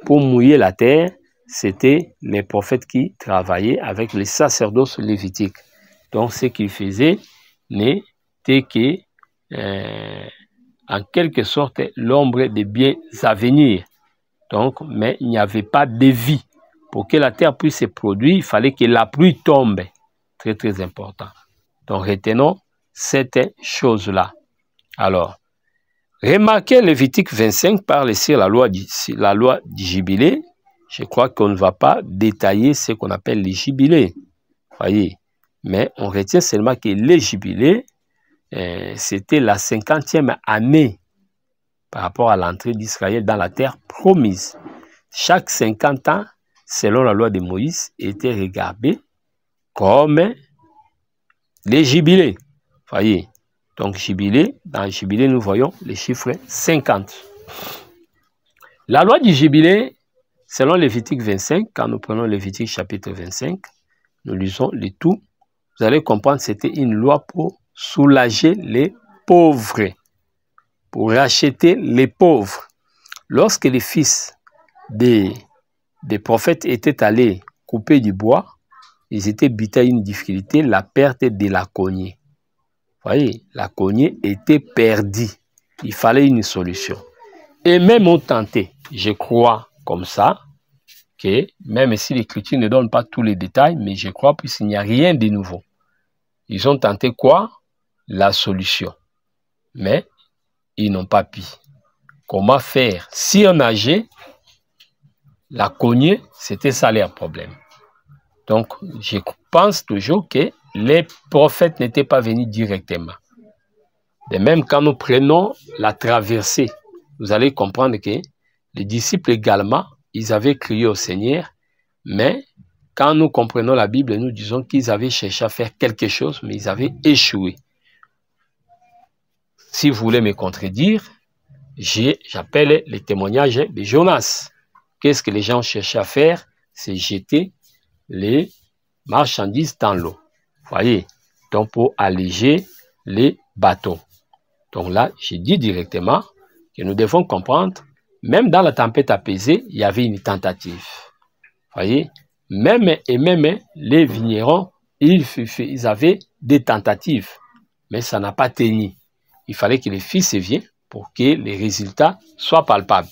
[SPEAKER 3] pour mouiller la terre, c'était les prophètes qui travaillaient avec les sacerdoces lévitiques. Donc ce qu'ils faisaient n'était que, en quelque sorte, l'ombre des biens à venir. Donc, mais il n'y avait pas de vie. Pour que la terre puisse se produire, il fallait que la pluie tombe. Très, très important. Donc, retenons cette chose-là. Alors, remarquez Lévitique 25 parle sur la loi du jubilé. Je crois qu'on ne va pas détailler ce qu'on appelle les jubilés. Voyez. Mais on retient seulement que les jubilés, c'était la 50e année par rapport à l'entrée d'Israël dans la terre promise. Chaque 50 ans, selon la loi de Moïse, était regardé comme les jubilés. Voyez. Donc, jubilé, dans le jubilé, nous voyons les chiffres 50. La loi du jubilé, selon Lévitique 25, quand nous prenons Lévitique chapitre 25, nous lisons le tout, vous allez comprendre que c'était une loi pour soulager les pauvres, pour racheter les pauvres. Lorsque les fils des prophètes étaient allés couper du bois, ils étaient butés à une difficulté, la perte de la cognée. Vous voyez, la cognée était perdue. Il fallait une solution. Et même ont tenté, je crois comme ça, que même si l'Écriture ne donne pas tous les détails, mais je crois puisqu'il n'y a rien de nouveau. Ils ont tenté quoi? La solution. Mais ils n'ont pas pu. Comment faire? Si on nageait, la cognée, c'était ça leur problème. Donc, je pense toujours que les prophètes n'étaient pas venus directement. De même, quand nous prenons la traversée, vous allez comprendre que les disciples également, ils avaient crié au Seigneur, mais quand nous comprenons la Bible, nous disons qu'ils avaient cherché à faire quelque chose, mais ils avaient échoué. Si vous voulez me contredire, j'appelle les témoignages de Jonas. Qu'est-ce que les gens cherchaient à faire? C'est jeter les marchandises dans l'eau. Voyez, donc pour alléger les bateaux. Donc là, j'ai dit directement que nous devons comprendre, même dans la tempête apaisée, il y avait une tentative. Voyez, même les vignerons, ils avaient des tentatives, mais ça n'a pas tenu. il fallait que le Fils vienne pour que les résultats soient palpables.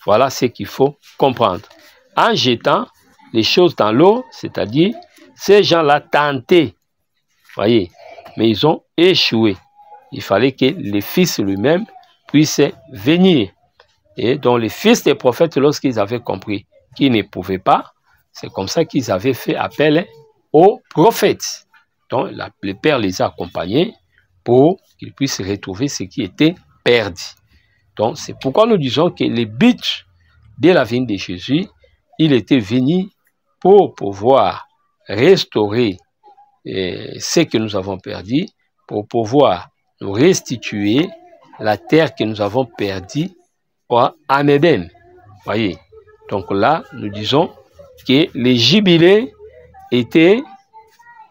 [SPEAKER 3] Voilà ce qu'il faut comprendre. En jetant les choses dans l'eau, c'est-à-dire, ces gens-là tentaient, voyez, mais ils ont échoué. Il fallait que le Fils lui-même puisse venir. Et donc, les fils des prophètes, lorsqu'ils avaient compris qu'ils ne pouvaient pas, c'est comme ça qu'ils avaient fait appel aux prophètes. Donc, le Père les a accompagnés pour qu'ils puissent retrouver ce qui était perdu. Donc, c'est pourquoi nous disons que le but de la venue de Jésus, il était venu pour pouvoir restaurer ce que nous avons perdu, pour pouvoir nous restituer la terre que nous avons perdue en Éden. Voyez. Donc là, nous disons que les jubilés étaient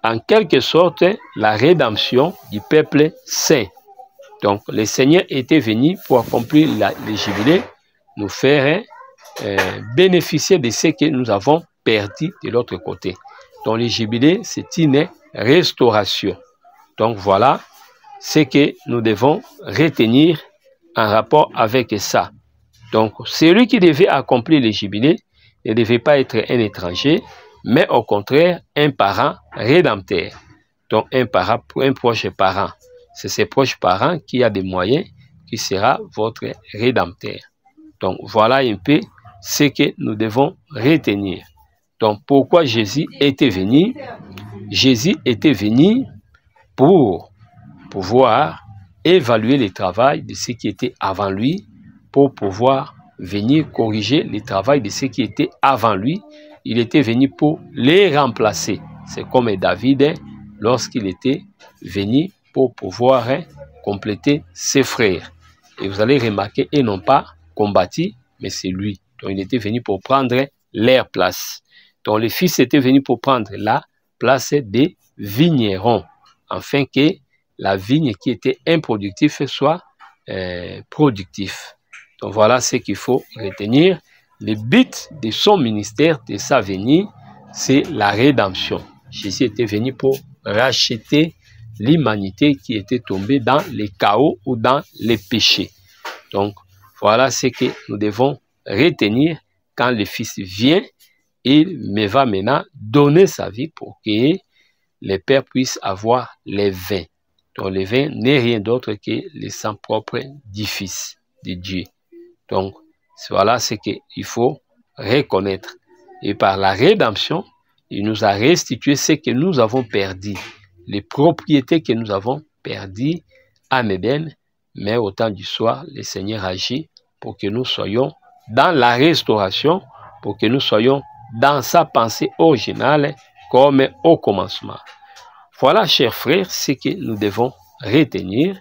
[SPEAKER 3] en quelque sorte la rédemption du peuple saint. Donc le Seigneur était venu pour accomplir les jubilés, nous faire bénéficier de ce que nous avons perdu de l'autre côté. Donc les jubilés, c'est une restauration. Donc voilà ce que nous devons retenir en rapport avec ça. Donc celui qui devait accomplir les jubilés ne devait pas être un étranger, mais au contraire un parent rédempteur. Donc un proche parent. C'est ce proche parent qui a des moyens, qui sera votre rédempteur. Donc voilà un peu ce que nous devons retenir. Donc pourquoi Jésus était venu? Jésus était venu pour pouvoir évaluer le travail de ceux qui étaient avant lui, pour pouvoir venir corriger le travail de ceux qui étaient avant lui. Il était venu pour les remplacer. C'est comme David lorsqu'il était venu pour pouvoir compléter ses frères. Et vous allez remarquer, ils n'ont pas combattu, mais c'est lui. Donc il était venu pour prendre leur place. Donc le fils était venu pour prendre la place des vignerons, afin que la vigne qui était improductive soit productive. Donc voilà ce qu'il faut retenir. Le but de son ministère, de sa venue, c'est la rédemption. Jésus était venu pour racheter l'humanité qui était tombée dans le chaos ou dans les péchés. Donc voilà ce que nous devons retenir quand le Fils vient. Il me va maintenant donner sa vie pour que les pères puissent avoir les vins. Donc le vin n'est rien d'autre que le sang propre du Fils de Dieu. Donc voilà ce qu'il faut reconnaître. Et par la rédemption, il nous a restitué ce que nous avons perdu, les propriétés que nous avons perdues en Éden. Mais au temps du soir, le Seigneur agit pour que nous soyons dans la restauration, pour que nous soyons dans sa pensée originale comme au commencement. Voilà, chers frères, ce que nous devons retenir.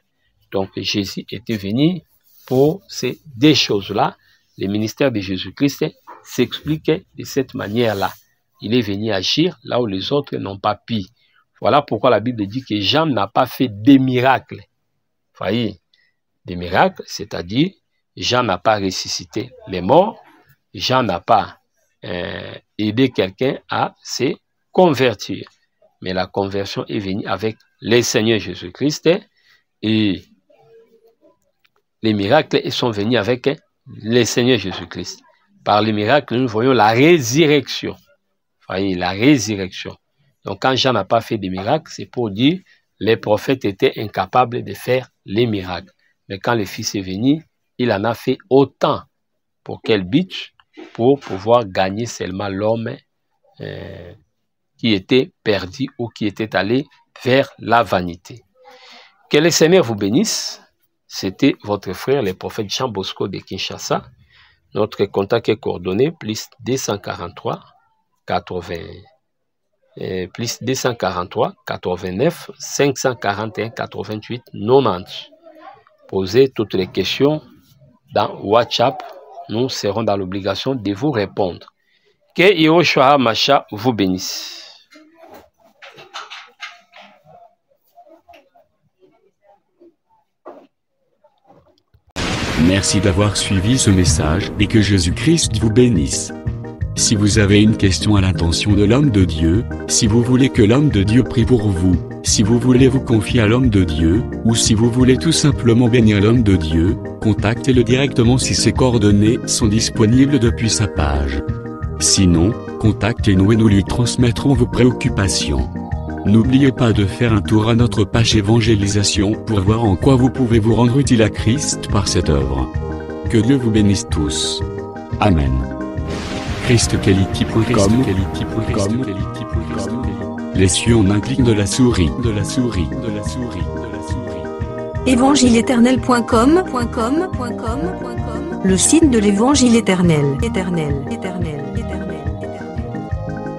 [SPEAKER 3] Donc Jésus était venu pour ces deux choses-là. Le ministère de Jésus-Christ s'explique de cette manière-là. Il est venu agir là où les autres n'ont pas pu. Voilà pourquoi la Bible dit que Jean n'a pas fait des miracles. Vous voyez, des miracles, c'est-à-dire Jean n'a pas ressuscité les morts, Jean n'a pas aidé quelqu'un à se convertir. Mais la conversion est venue avec le Seigneur Jésus-Christ et les miracles sont venus avec le Seigneur Jésus-Christ. Par les miracles, nous voyons la résurrection. Vous voyez, la résurrection. Donc quand Jean n'a pas fait de miracles, c'est pour dire que les prophètes étaient incapables de faire les miracles. Mais quand le Fils est venu, il en a fait autant. Pour quel but? Pour pouvoir gagner seulement l'homme qui était perdu ou qui était allé vers la vanité. Que le Seigneur vous bénisse. C'était votre frère, le prophète Jean Bosco de Kinshasa. Notre contact est coordonné plus 243 89 541 88 90. Posez toutes les questions dans WhatsApp. Nous serons dans l'obligation de vous répondre. Que Yahushua Masha vous bénisse.
[SPEAKER 2] Merci d'avoir suivi ce message et que Jésus-Christ vous bénisse. Si vous avez une question à l'intention de l'homme de Dieu, si vous voulez que l'homme de Dieu prie pour vous, Si vous voulez vous confier à l'homme de Dieu, ou si vous voulez tout simplement bénir l'homme de Dieu, contactez-le directement si ses coordonnées sont disponibles depuis sa page. Sinon, contactez-nous et nous lui transmettrons vos préoccupations. N'oubliez pas de faire un tour à notre page évangélisation pour voir en quoi vous pouvez vous rendre utile à Christ par cette œuvre. Que Dieu vous bénisse tous. Amen. ChristQuality.com. Les cieux en un clic de la souris.
[SPEAKER 1] Évangile-éternel.com, le site de l'Évangile éternel.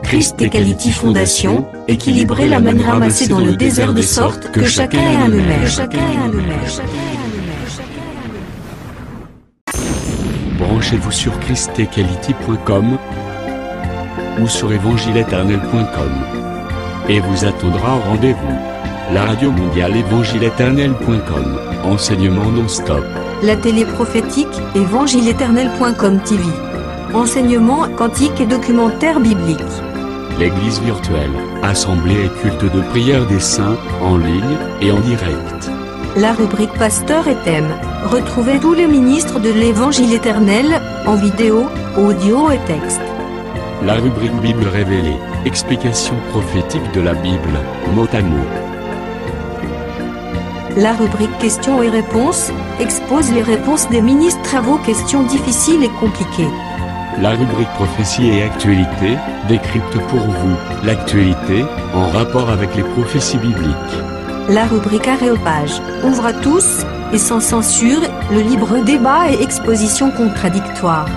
[SPEAKER 1] Christ Equality Fondation, équilibrer la manne ramassée dans le désert de sorte que chacun ait un maire.
[SPEAKER 2] Branchez-vous sur ChristEquality.com ou sur évangile-éternel.com et vous attendra au rendez-vous. La radio mondiale évangile-éternel.com, enseignement non-stop.
[SPEAKER 1] La télé prophétique, évangile-éternel.com TV. Enseignement quantique et documentaire biblique.
[SPEAKER 2] L'église virtuelle, assemblée et culte de prière des saints, en ligne et en direct.
[SPEAKER 1] La rubrique Pasteur et thème. Retrouvez tous les ministres de l'Évangile éternel, en vidéo, audio et texte.
[SPEAKER 2] La rubrique Bible révélée, explication prophétique de la Bible, mot à mot.
[SPEAKER 1] La rubrique questions et réponses, expose les réponses des ministres à vos questions difficiles et compliquées.
[SPEAKER 2] La rubrique prophétie et actualité, décrypte pour vous, l'actualité, en rapport avec les prophéties bibliques.
[SPEAKER 1] La rubrique Aréopage, ouvre à tous, et sans censure, le libre débat et exposition contradictoire.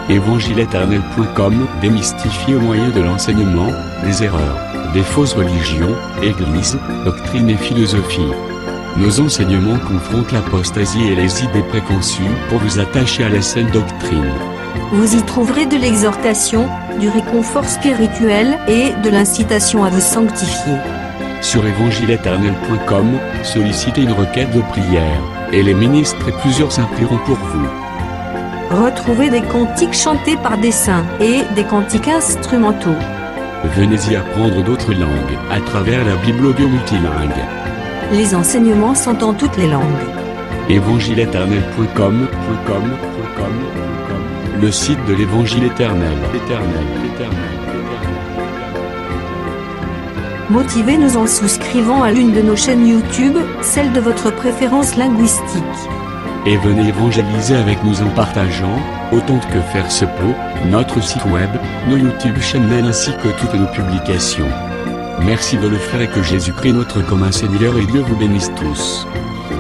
[SPEAKER 2] Évangile-éternel.com, démystifié au moyen de l'enseignement, des erreurs, des fausses religions, églises, doctrines et philosophies. Nos enseignements confrontent l'apostasie et les idées préconçues pour vous attacher à la saine doctrine.
[SPEAKER 1] Vous y trouverez de l'exhortation, du réconfort spirituel et de l'incitation à vous sanctifier.
[SPEAKER 2] Sur évangile-éternel.com, sollicitez une requête de prière, et les ministres et plusieurs implieront pour vous.
[SPEAKER 1] Retrouvez des cantiques chantés par des saints et des cantiques instrumentaux.
[SPEAKER 2] Venez y apprendre d'autres langues à travers la Bible audio multilingue.
[SPEAKER 1] Les enseignements sont en toutes les langues.
[SPEAKER 2] évangile-éternel.com, le site de l'Évangile éternel.
[SPEAKER 1] Motivez-nous en souscrivant à l'une de nos chaînes YouTube, celle de votre préférence linguistique.
[SPEAKER 2] Et venez évangéliser avec nous en partageant, autant que faire se peut, notre site web, nos YouTube channels ainsi que toutes nos publications. Merci de le faire et que Jésus-Christ notre commun Seigneur et Dieu vous bénisse tous.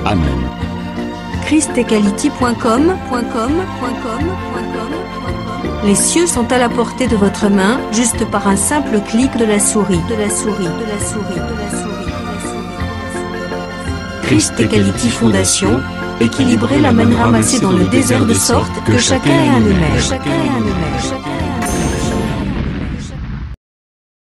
[SPEAKER 2] Amen.
[SPEAKER 1] ChristEquality.com. Les cieux sont à la portée de votre main, juste par un simple clic de la souris. Christ Equality Fondation, équilibrer la manne ramassée dans le désert de sorte que chacun ait un maire.